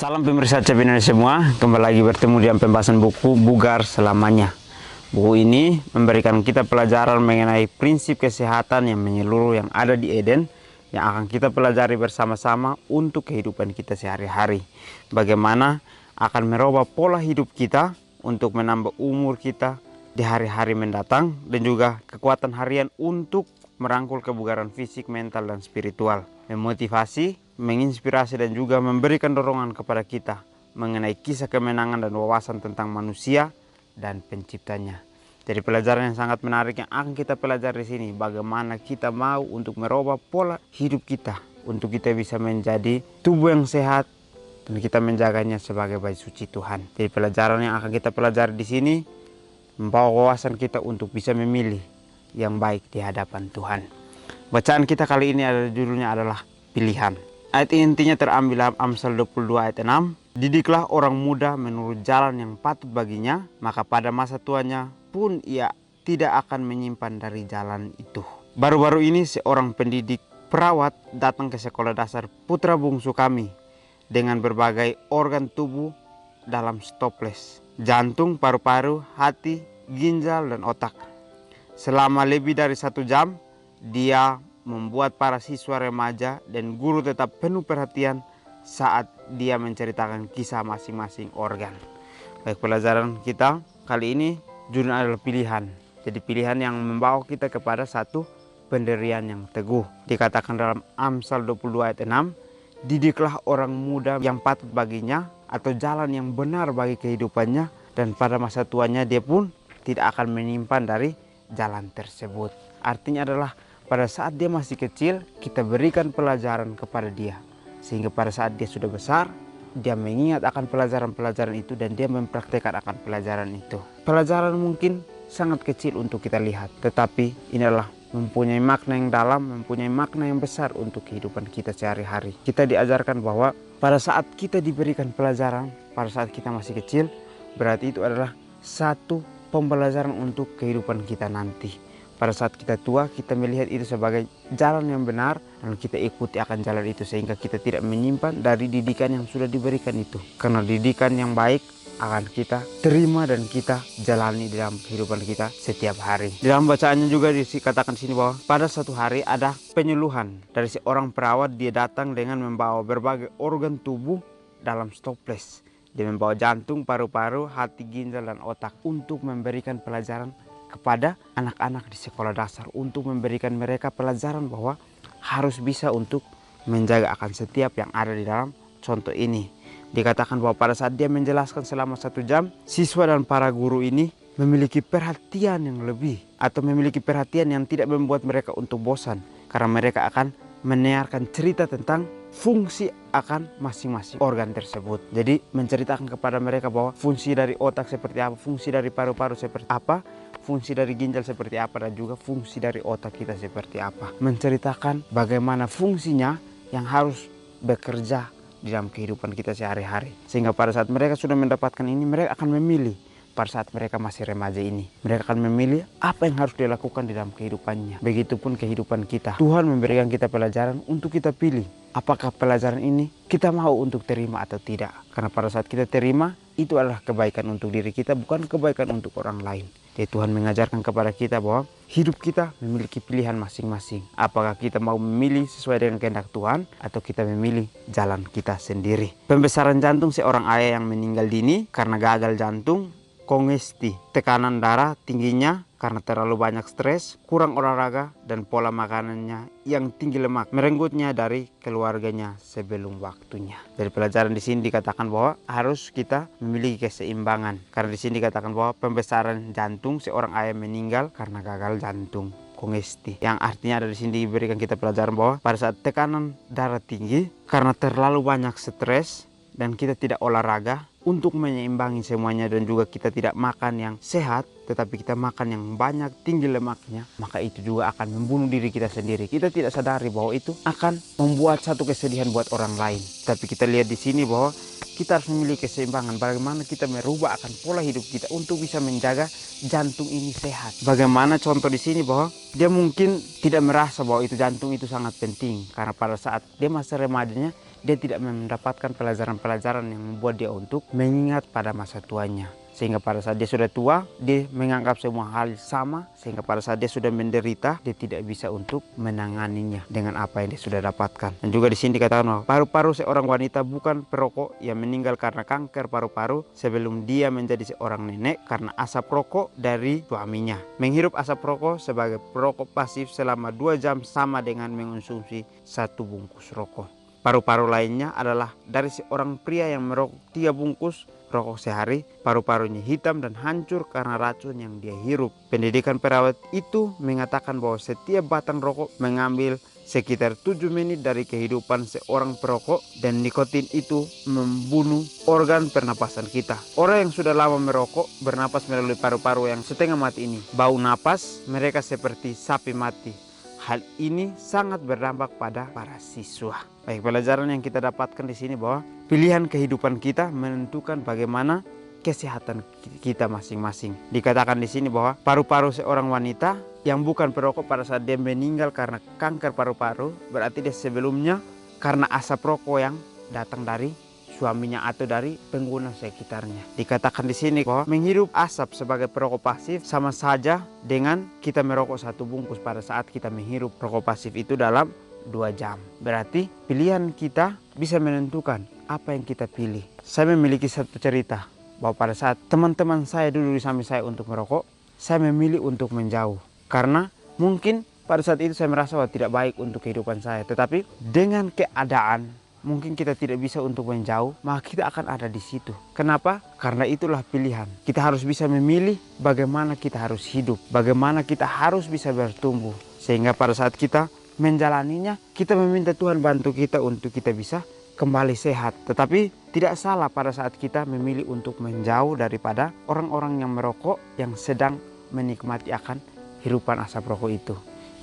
Salam pemirsa CP Indonesia semua, kembali lagi bertemu di pembahasan buku Bugar Selamanya. Buku ini memberikan kita pelajaran mengenai prinsip kesehatan yang menyeluruh yang ada di Eden, yang akan kita pelajari bersama-sama untuk kehidupan kita sehari-hari. Bagaimana akan merubah pola hidup kita untuk menambah umur kita di hari-hari mendatang, dan juga kekuatan harian untuk merangkul kebugaran fisik, mental, dan spiritual, memotivasi, menginspirasi, dan juga memberikan dorongan kepada kita mengenai kisah kemenangan dan wawasan tentang manusia dan penciptanya. Jadi pelajaran yang sangat menarik yang akan kita pelajari di sini, bagaimana kita mau untuk merubah pola hidup kita untuk kita bisa menjadi tubuh yang sehat dan kita menjaganya sebagai bait suci Tuhan. Jadi pelajaran yang akan kita pelajari di sini membawa wawasan kita untuk bisa memilih yang baik di hadapan Tuhan. Bacaan kita kali ini judulnya adalah pilihan. Ayat ini intinya terambil dalam Amsal 22 ayat 6. Didiklah orang muda menurut jalan yang patut baginya, maka pada masa tuanya pun ia tidak akan menyimpan dari jalan itu. Baru-baru ini seorang pendidik perawat datang ke sekolah dasar putra bungsu kami dengan berbagai organ tubuh dalam stoples: jantung, paru-paru, hati, ginjal, dan otak. Selama lebih dari 1 jam, dia membuat para siswa remaja dan guru tetap penuh perhatian saat dia menceritakan kisah masing-masing organ. Baik, pelajaran kita kali ini judulnya adalah pilihan. Jadi pilihan yang membawa kita kepada satu pendirian yang teguh. Dikatakan dalam Amsal 22 ayat 6, didiklah orang muda yang patut baginya, atau jalan yang benar bagi kehidupannya, dan pada masa tuanya dia pun tidak akan menyimpan dari jalan tersebut. Artinya adalah pada saat dia masih kecil, kita berikan pelajaran kepada dia, sehingga pada saat dia sudah besar, dia mengingat akan pelajaran-pelajaran itu dan dia mempraktekkan akan pelajaran itu. Pelajaran mungkin sangat kecil untuk kita lihat, tetapi ini adalah mempunyai makna yang dalam, mempunyai makna yang besar untuk kehidupan kita sehari-hari. Kita diajarkan bahwa pada saat kita diberikan pelajaran, pada saat kita masih kecil, berarti itu adalah satu pembelajaran untuk kehidupan kita nanti. Pada saat kita tua, kita melihat itu sebagai jalan yang benar dan kita ikuti akan jalan itu, sehingga kita tidak menyimpan dari didikan yang sudah diberikan itu. Karena didikan yang baik akan kita terima dan kita jalani dalam kehidupan kita setiap hari. Di dalam bacaannya juga dikatakan di sini bahwa pada suatu hari ada penyuluhan dari seorang perawat. Dia datang dengan membawa berbagai organ tubuh dalam stoples. Dia membawa jantung, paru-paru, hati, ginjal, dan otak untuk memberikan pelajaran kepada anak-anak di sekolah dasar, untuk memberikan mereka pelajaran bahwa harus bisa untuk menjaga akan setiap yang ada di dalam contoh ini. Dikatakan bahwa pada saat dia menjelaskan selama 1 jam, siswa dan para guru ini memiliki perhatian yang lebih, atau memiliki perhatian yang tidak membuat mereka untuk bosan, karena mereka akan mendengarkan cerita tentang fungsi akan masing-masing organ tersebut. Jadi menceritakan kepada mereka bahwa fungsi dari otak seperti apa, fungsi dari paru-paru seperti apa, fungsi dari ginjal seperti apa, dan juga fungsi dari otak kita seperti apa. Menceritakan bagaimana fungsinya yang harus bekerja di dalam kehidupan kita sehari-hari. Sehingga pada saat mereka sudah mendapatkan ini, mereka akan memilih. Pada saat mereka masih remaja ini, mereka akan memilih apa yang harus dilakukan di dalam kehidupannya. Begitupun kehidupan kita. Tuhan memberikan kita pelajaran untuk kita pilih apakah pelajaran ini kita mau untuk terima atau tidak. Karena pada saat kita terima, itu adalah kebaikan untuk diri kita, bukan kebaikan untuk orang lain. Jadi Tuhan mengajarkan kepada kita bahwa hidup kita memiliki pilihan masing-masing. Apakah kita mau memilih sesuai dengan kehendak Tuhan, atau kita memilih jalan kita sendiri. Pembesaran jantung seorang ayah yang meninggal dini karena gagal jantung, kongesti, tekanan darah tingginya karena terlalu banyak stres, kurang olahraga, dan pola makanannya yang tinggi lemak merenggutnya dari keluarganya sebelum waktunya. Dari pelajaran di sini dikatakan bahwa harus kita memiliki keseimbangan. Karena di sini dikatakan bahwa pembesaran jantung seorang ayah meninggal karena gagal jantung, kongesti, yang artinya ada di sini diberikan kita pelajaran bahwa pada saat tekanan darah tinggi karena terlalu banyak stres dan kita tidak olahraga untuk menyeimbangi semuanya, dan juga kita tidak makan yang sehat tetapi kita makan yang banyak tinggi lemaknya, maka itu juga akan membunuh diri kita sendiri. Kita tidak sadari bahwa itu akan membuat satu kesedihan buat orang lain. Tapi kita lihat di sini bahwa kita harus memiliki keseimbangan. Bagaimana kita merubah akan pola hidup kita untuk bisa menjaga jantung ini sehat. Bagaimana contoh di sini bahwa dia mungkin tidak merasa bahwa itu jantung itu sangat penting, karena pada saat dia masa remajanya dia tidak mendapatkan pelajaran-pelajaran yang membuat dia untuk mengingat pada masa tuanya. Sehingga pada saat dia sudah tua, dia menganggap semua hal sama. Sehingga pada saat dia sudah menderita, dia tidak bisa untuk menanganinya dengan apa yang dia sudah dapatkan. Dan juga di sini dikatakan bahwa paru-paru seorang wanita bukan perokok yang meninggal karena kanker paru-paru sebelum dia menjadi seorang nenek karena asap rokok dari suaminya. Menghirup asap rokok sebagai perokok pasif selama 2 jam sama dengan mengonsumsi 1 bungkus rokok. Paru-paru lainnya adalah dari seorang pria yang merokok 3 bungkus rokok sehari, paru-parunya hitam dan hancur karena racun yang dia hirup. Pendidikan perawat itu mengatakan bahwa setiap batang rokok mengambil sekitar 7 menit dari kehidupan seorang perokok dan nikotin itu membunuh organ pernapasan kita. Orang yang sudah lama merokok bernapas melalui paru-paru yang setengah mati ini. Bau napas mereka seperti sapi mati. Hal ini sangat berdampak pada para siswa. Baik, pelajaran yang kita dapatkan di sini bahwa pilihan kehidupan kita menentukan bagaimana kesehatan kita masing-masing. Dikatakan di sini bahwa paru-paru seorang wanita yang bukan perokok pada saat dia meninggal karena kanker paru-paru, berarti dia sebelumnya karena asap rokok yang datang dari suaminya atau dari pengguna sekitarnya. Dikatakan di sini bahwa menghirup asap sebagai perokok pasif sama saja dengan kita merokok 1 bungkus pada saat kita menghirup rokok pasif itu dalam 2 jam. Berarti pilihan kita bisa menentukan apa yang kita pilih. Saya memiliki satu cerita bahwa pada saat teman-teman saya dulu di samping saya untuk merokok, saya memilih untuk menjauh. Karena mungkin pada saat itu saya merasa bahwa tidak baik untuk kehidupan saya. Tetapi dengan keadaan mungkin kita tidak bisa untuk menjauh, maka kita akan ada di situ. Kenapa? Karena itulah pilihan. Kita harus bisa memilih bagaimana kita harus hidup, bagaimana kita harus bisa bertumbuh. Sehingga pada saat kita menjalaninya, kita meminta Tuhan bantu kita untuk kita bisa kembali sehat. Tetapi tidak salah pada saat kita memilih untuk menjauh daripada orang-orang yang merokok yang sedang menikmati akan hirupan asap rokok itu.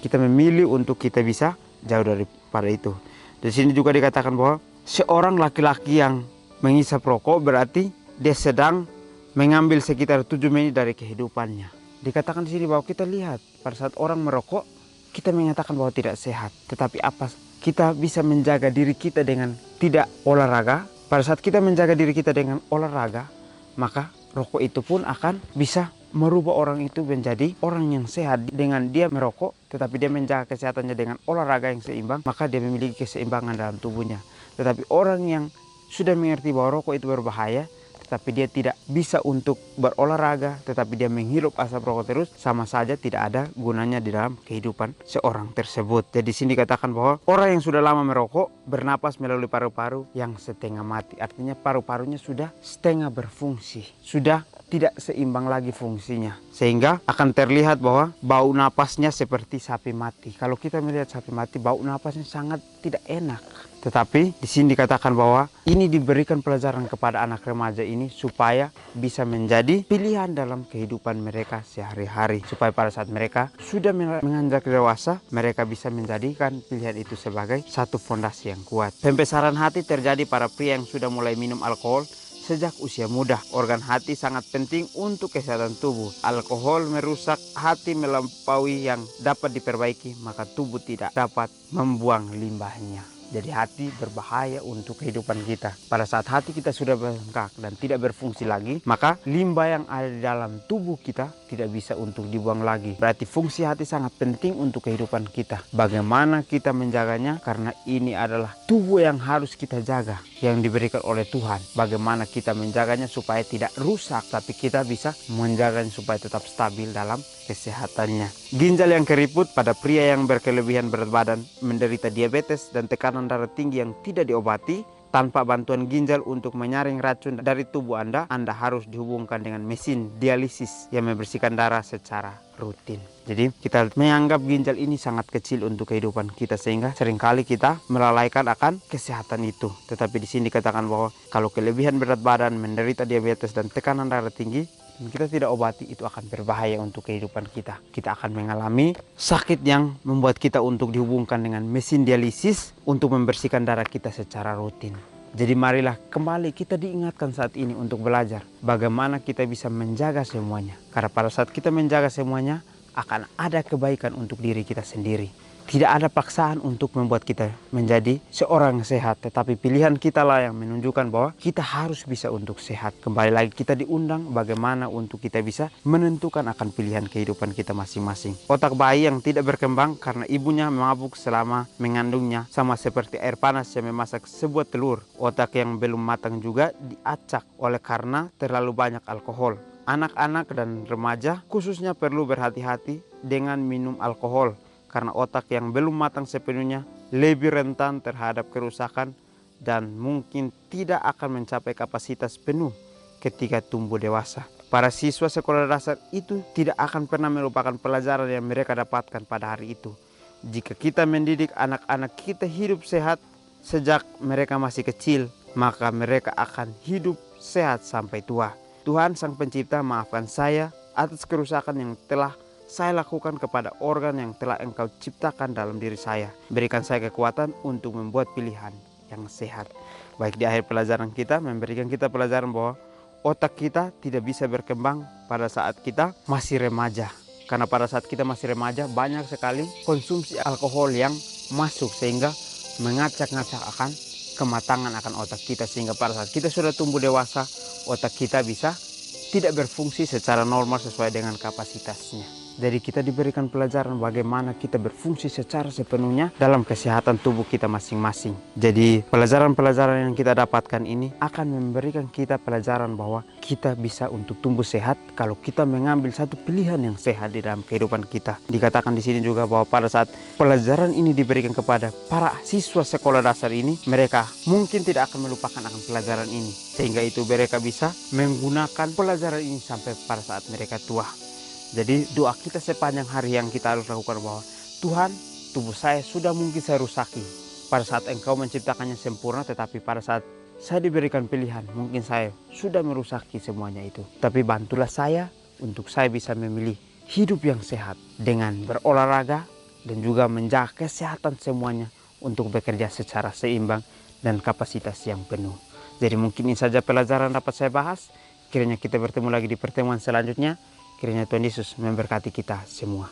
Kita memilih untuk kita bisa jauh daripada itu. Di sini juga dikatakan bahwa seorang laki-laki yang menghisap rokok berarti dia sedang mengambil sekitar 7 menit dari kehidupannya. Dikatakan di sini bahwa kita lihat pada saat orang merokok, kita mengatakan bahwa tidak sehat. Tetapi apa? Kita bisa menjaga diri kita dengan tidak olahraga. Pada saat kita menjaga diri kita dengan olahraga, maka rokok itu pun akan bisa merubah orang itu menjadi orang yang sehat. Dengan dia merokok tetapi dia menjaga kesehatannya dengan olahraga yang seimbang, maka dia memiliki keseimbangan dalam tubuhnya. Tetapi orang yang sudah mengerti bahwa rokok itu berbahaya tetapi dia tidak bisa untuk berolahraga, tetapi dia menghirup asap rokok terus, sama saja tidak ada gunanya di dalam kehidupan seorang tersebut. Jadi di sini dikatakan bahwa orang yang sudah lama merokok bernapas melalui paru-paru yang setengah mati. Artinya paru-parunya sudah setengah berfungsi, sudah tidak seimbang lagi fungsinya. Sehingga akan terlihat bahwa bau napasnya seperti sapi mati. Kalau kita melihat sapi mati, bau napasnya sangat tidak enak. Tetapi di sini dikatakan bahwa ini diberikan pelajaran kepada anak remaja ini supaya bisa menjadi pilihan dalam kehidupan mereka sehari-hari. Supaya pada saat mereka sudah menginjak dewasa, mereka bisa menjadikan pilihan itu sebagai satu fondasi yang kuat. Pembesaran hati terjadi para pria yang sudah mulai minum alkohol sejak usia muda. Organ hati sangat penting untuk kesehatan tubuh. Alkohol merusak hati melampaui yang dapat diperbaiki, maka tubuh tidak dapat membuang limbahnya. Jadi hati berbahaya untuk kehidupan kita. Pada saat hati kita sudah bengkak dan tidak berfungsi lagi, maka limbah yang ada di dalam tubuh kita tidak bisa untuk dibuang lagi. Berarti fungsi hati sangat penting untuk kehidupan kita. Bagaimana kita menjaganya? Karena ini adalah tubuh yang harus kita jaga, yang diberikan oleh Tuhan. Bagaimana kita menjaganya supaya tidak rusak, tapi kita bisa menjaganya supaya tetap stabil dalam kesehatannya. Ginjal yang keriput pada pria yang berkelebihan berat badan, menderita diabetes dan tekanan darah tinggi yang tidak diobati. Tanpa bantuan ginjal untuk menyaring racun dari tubuh Anda harus dihubungkan dengan mesin dialisis yang membersihkan darah secara rutin. Jadi kita menganggap ginjal ini sangat kecil untuk kehidupan kita, sehingga seringkali kita melalaikan akan kesehatan itu. Tetapi di sini dikatakan bahwa kalau kelebihan berat badan, menderita diabetes dan tekanan darah tinggi, kita tidak obati, itu akan berbahaya untuk kehidupan kita. Kita akan mengalami sakit yang membuat kita untuk dihubungkan dengan mesin dialisis untuk membersihkan darah kita secara rutin. Jadi marilah kembali kita diingatkan saat ini untuk belajar bagaimana kita bisa menjaga semuanya. Karena pada saat kita menjaga semuanya, akan ada kebaikan untuk diri kita sendiri. Tidak ada paksaan untuk membuat kita menjadi seorang yang sehat, tetapi pilihan kita lah yang menunjukkan bahwa kita harus bisa untuk sehat. Kembali lagi kita diundang bagaimana untuk kita bisa menentukan akan pilihan kehidupan kita masing-masing. Otak bayi yang tidak berkembang karena ibunya mabuk selama mengandungnya sama seperti air panas yang memasak sebuah telur. Otak yang belum matang juga diacak oleh karena terlalu banyak alkohol. Anak-anak dan remaja khususnya perlu berhati-hati dengan minum alkohol, karena otak yang belum matang sepenuhnya lebih rentan terhadap kerusakan dan mungkin tidak akan mencapai kapasitas penuh ketika tumbuh dewasa. Para siswa sekolah dasar itu tidak akan pernah melupakan pelajaran yang mereka dapatkan pada hari itu. Jika kita mendidik anak-anak kita hidup sehat sejak mereka masih kecil, maka mereka akan hidup sehat sampai tua. Tuhan Sang Pencipta, maafkan saya atas kerusakan yang telah saya lakukan kepada organ yang telah Engkau ciptakan dalam diri saya. Berikan saya kekuatan untuk membuat pilihan yang sehat. Baik, di akhir pelajaran kita memberikan kita pelajaran bahwa otak kita tidak bisa berkembang pada saat kita masih remaja. Karena pada saat kita masih remaja banyak sekali konsumsi alkohol yang masuk sehingga mengacak-ngacak akan kematangan akan otak kita. Sehingga pada saat kita sudah tumbuh dewasa, otak kita bisa tidak berfungsi secara normal sesuai dengan kapasitasnya. Jadi kita diberikan pelajaran bagaimana kita berfungsi secara sepenuhnya dalam kesehatan tubuh kita masing-masing. Jadi pelajaran-pelajaran yang kita dapatkan ini akan memberikan kita pelajaran bahwa kita bisa untuk tumbuh sehat kalau kita mengambil satu pilihan yang sehat di dalam kehidupan kita. Dikatakan di sini juga bahwa pada saat pelajaran ini diberikan kepada para siswa sekolah dasar ini, mereka mungkin tidak akan melupakan akan pelajaran ini. Sehingga itu mereka bisa menggunakan pelajaran ini sampai pada saat mereka tua. Jadi doa kita sepanjang hari yang kita harus lakukan bahwa Tuhan, tubuh saya sudah mungkin saya rusaki pada saat Engkau menciptakannya sempurna, tetapi pada saat saya diberikan pilihan mungkin saya sudah merusaki semuanya itu. Tapi bantulah saya untuk saya bisa memilih hidup yang sehat dengan berolahraga dan juga menjaga kesehatan semuanya untuk bekerja secara seimbang dan kapasitas yang penuh. Jadi mungkin ini saja pelajaran dapat saya bahas. Kiranya kita bertemu lagi di pertemuan selanjutnya. Kiranya Tuhan Yesus memberkati kita semua.